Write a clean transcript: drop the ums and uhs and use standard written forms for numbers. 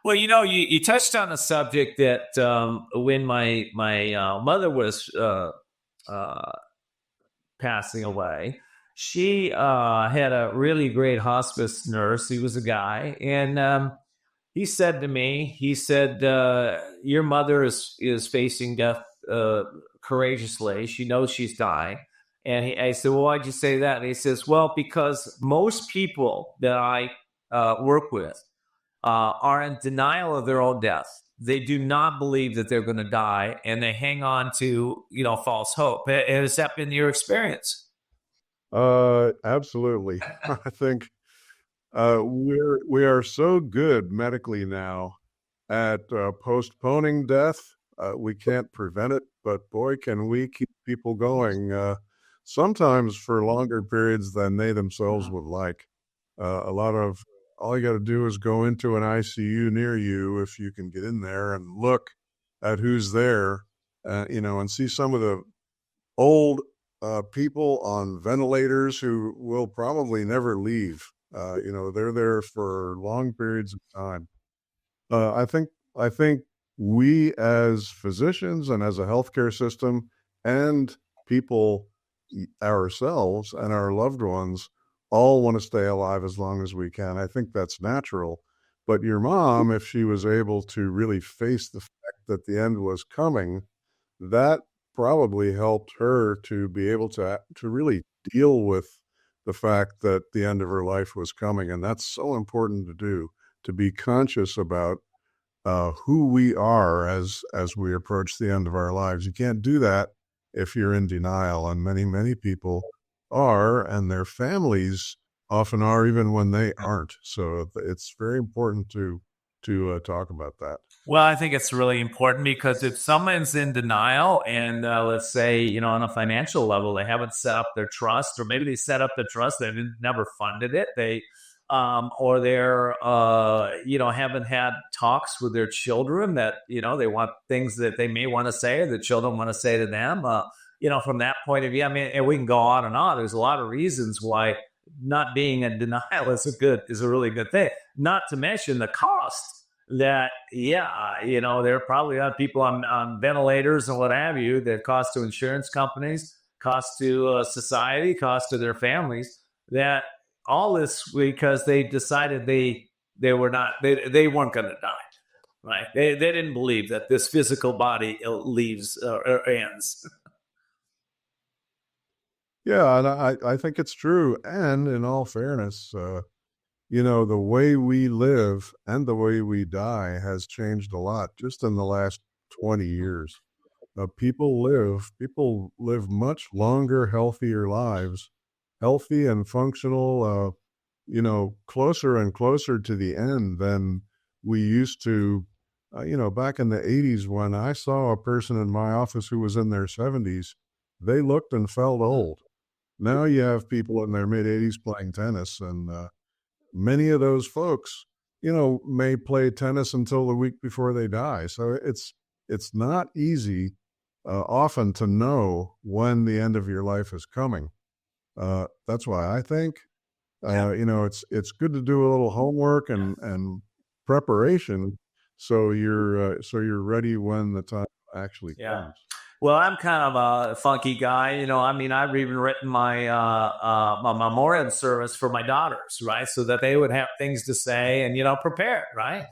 Well, you touched on a subject that when my mother was uh, passing away, she had a really great hospice nurse. He was a guy, and he said to me, he said, "Your mother is facing death courageously. She knows she's dying." And I said, "Well, why'd you say that?" And he says, "Well, because most people that I work with are in denial of their own death. They do not believe that they're going to die, and they hang on to false hope." Has that been your experience? Absolutely. I think we are so good medically now at postponing death. We can't prevent it, but boy, can we keep people going. Sometimes for longer periods than they themselves would like. A lot of all you got to do is go into an ICU near you if you can get in there and look at who's there, and see some of the old people on ventilators who will probably never leave. They're there for long periods of time. I think we as physicians and as a healthcare system and people ourselves and our loved ones all want to stay alive as long as we can. I think that's natural. But your mom, if she was able to really face the fact that the end was coming, that probably helped her to be able to really deal with the fact that the end of her life was coming, and that's so important to do, to be conscious about who we are as we approach the end of our lives. You can't do that if you're in denial, and many people are, and their families often are, even when they aren't. So it's very important to talk about that. Well, I think it's really important because if someone's in denial and let's say, on a financial level, they haven't set up their trust, or maybe they set up the trust, they never funded it. Or they're, haven't had talks with their children that, they want things that they may want to say or the children want to say to them. From that point of view, I mean, and we can go on and on. There's a lot of reasons why not being in denial is a really good thing. Not to mention the cost that, yeah, there are probably people on ventilators and what have you, that cost to insurance companies, cost to society, cost to their families, that all this because they decided they weren't going to die, right? They didn't believe that this physical body leaves or ends. Yeah, and I think it's true. And in all fairness, the way we live and the way we die has changed a lot just in the last 20 years. People live much longer, healthier lives, healthy and functional, closer and closer to the end than we used to. Back in the 80s, when I saw a person in my office who was in their 70s, they looked and felt old. Now you have people in their mid 80s playing tennis, and many of those folks, may play tennis until the week before they die. So it's not easy often to know when the end of your life is coming. That's why I think it's good to do a little homework and preparation so you're ready when the time actually Yeah. comes. Well, I'm kind of a funky guy, I mean, I've even written my memorial service for my daughters, right, so that they would have things to say and prepare, right.